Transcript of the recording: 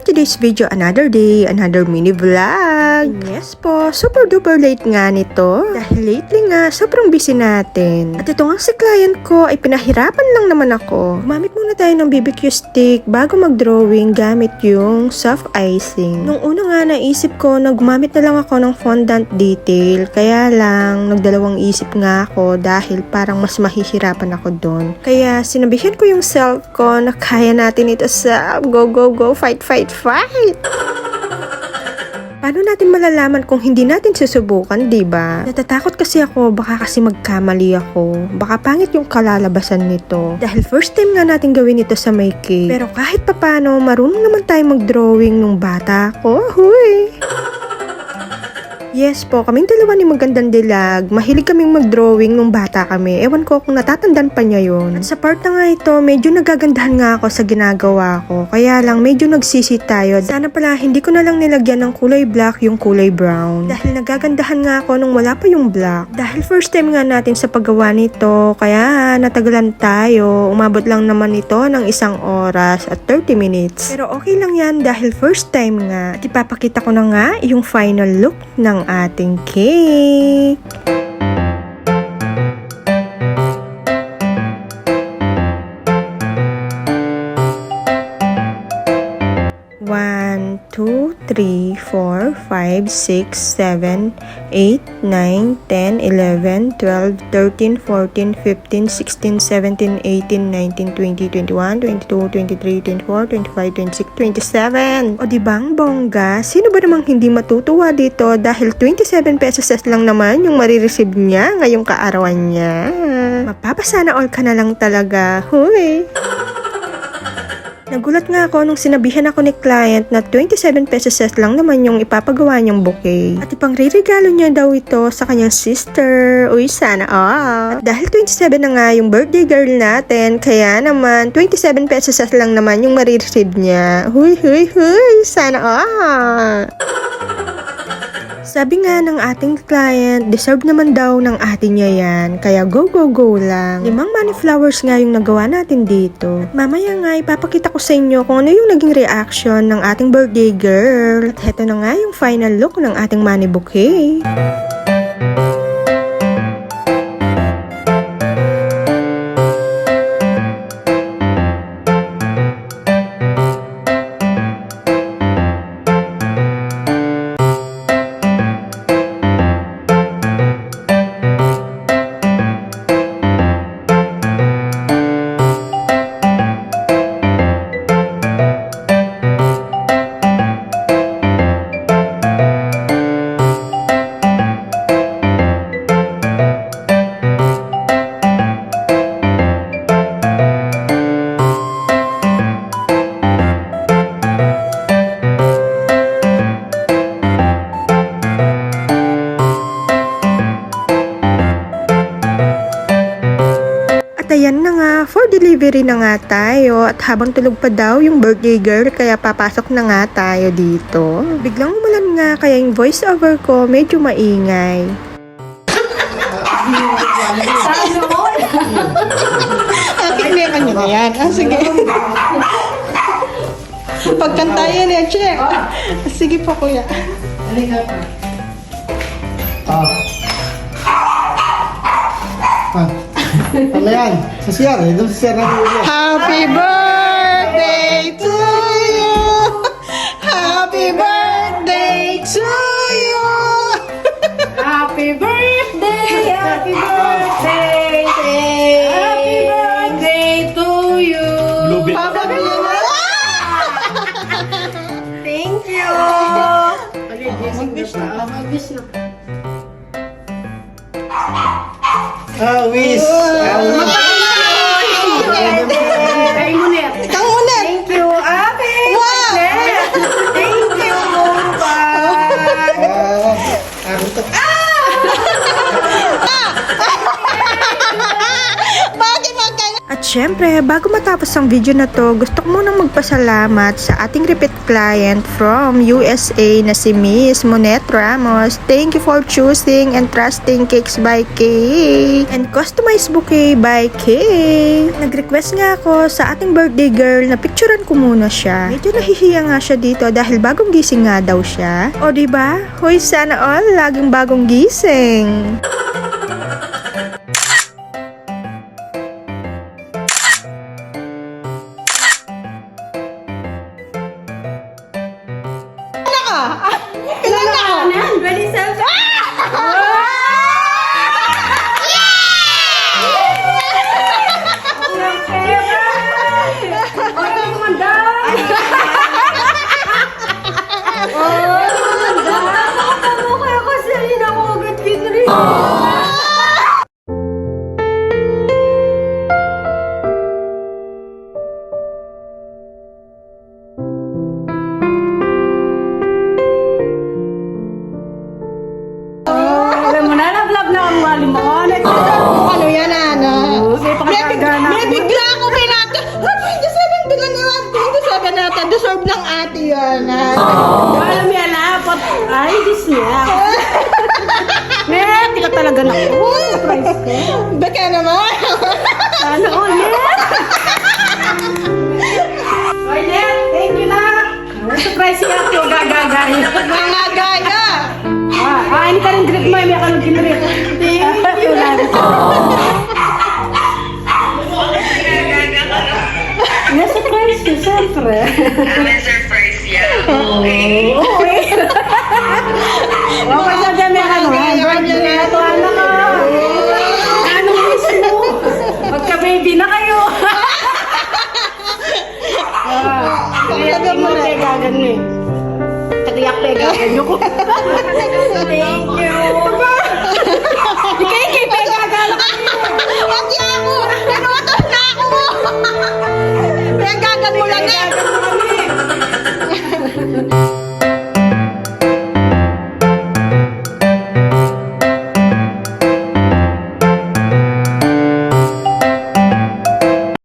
today's video, another day, another mini vlog. Yes po, super duper late nga nito. Dahil lately nga, sobrang busy natin. At ito nga si client ko ay pinahirapan lang naman ako. Gumamit muna tayo ng BBQ stick bago mag-drawing gamit yung soft icing. Nung una nga naisip ko na gumamit na lang ako ng fondant detail. Kaya lang, nagdalawang isip nga ako dahil parang mas mahihirapan ako doon. Kaya sinabihan ko yung self ko na kaya natin ito sa go, fight. Paano natin malalaman kung hindi natin susubukan, diba? Natatakot kasi ako, baka kasi magkamali ako. Baka pangit yung kalalabasan nito. Dahil first time nga natin gawin ito sa may cake. Pero kahit papano, marunong naman tayo mag-drawing nung bata ko. Huy! Yes po, kaming dalawa ni Magandang Dilag. Mahilig kaming mag-drawing nung bata kami. Ewan ko kung natatandaan pa niya yun. At sa part na nga ito, medyo nagagandahan nga ako sa ginagawa ko. Kaya lang, medyo nagsisi tayo. Sana pala, hindi ko na lang nilagyan ng kulay black yung kulay brown. Dahil nagagandahan nga ako nung wala pa yung black. Dahil first time nga natin sa paggawa nito, kaya natagalan tayo. Umabot lang naman ito ng 1 oras at 30 minutes. Pero okay lang yan dahil first time nga. At ipapakita ko na nga yung final look ng ating cake. One, 2, 3, 4, 5, 6, 7, 8, 9, 10, 11, 12, 13, 14, 15, 16, 17, 18, 19, 20, 21, 22, 23, 24, 25, 26, 27. O diba ang bongga? Sino ba namang hindi matutuwa dito dahil 27 pesos lang naman yung marireceive niya ngayong kaarawan niya. Mapapasana all ka na lang talaga. Huy! Nagulat nga ako nung sinabihan ako ni client na 27 pesos lang naman yung ipapagawa niyang bouquet. At ipang ririgalo niya daw ito sa kanyang sister. Uy, sana all. At dahil 27 na nga yung birthday girl natin, kaya naman 27 pesos lang naman yung marireceive niya. Huy, sana all. Sabi nga ng ating client, deserve naman daw ng ate niya yan. Kaya go lang. 5 money flowers nga yung nagawa natin dito. At mamaya nga ipapakita ko sa inyo kung ano yung naging reaction ng ating birthday girl. At heto na nga yung final look ng ating money bouquet. Ayan na nga, for delivery na nga tayo at habang tulog pa daw yung birthday girl kaya papasok na nga tayo dito. Biglang umulan nga kaya yung voice over ko medyo maingay. Kailangan nyo na yan. Sige. Pagkantayan niya, check. Sige po kuya. Ano yan? Sa CR eh. Doon sa CR na ulo. Happy birthday to you! Happy birthday to you! Happy birthday! Happy birthday! Happy birthday to you! Papa Pino! Thank you! Mag-wish na. Mag-wish na. Wish! Kain mo net. Ikaw muna! Thank you, ate! Wow! Thank you, Mumba! Bakit magkano? At syempre, bago matapos ang video na to, gusto ko munang magpasalamat sa ating repeat client from USA na si Miss Monet Ramos. Thank you for choosing and trusting Cakes by Kay and customized bouquet by Kay. Nag-request nga ako sa ating birthday girl na picturean ko muna siya. Medyo nahihiya nga siya dito dahil bagong gising nga daw siya. O diba? Hoy, sana all laging bagong gising. Kilala ka na? 27? Alam mo na, love na ang wali mo. Ano yan, Ana? Pakagana. May bigla ako pinata. 27 bilang naman. 27 natin. Deserve ng ate yan. Alam mo yan, ay, Diyos niya. Net, di ka talaga na. Surprise ko. Baka naman. Sana all, Net. Oy, Net, thank you na. Surprise siya ako, gagagay. Mga gaya. Ini ka rin grip mo, may ka rin grip. Thank you. Na-surprise ko, siyempre. surprise yan. Okay. Okay, sa dami ka naman. Natuwa na ka. Anong wish mo? Magka-baby na kayo. Kaya mo na gagan mo eh. Katiyak pegagan nyo ko. Thank you. Ikay pegagan ako. Wag niya ako. Pinutos na ako mo. Pinagagan mo lang eh. Pegagan mo kami.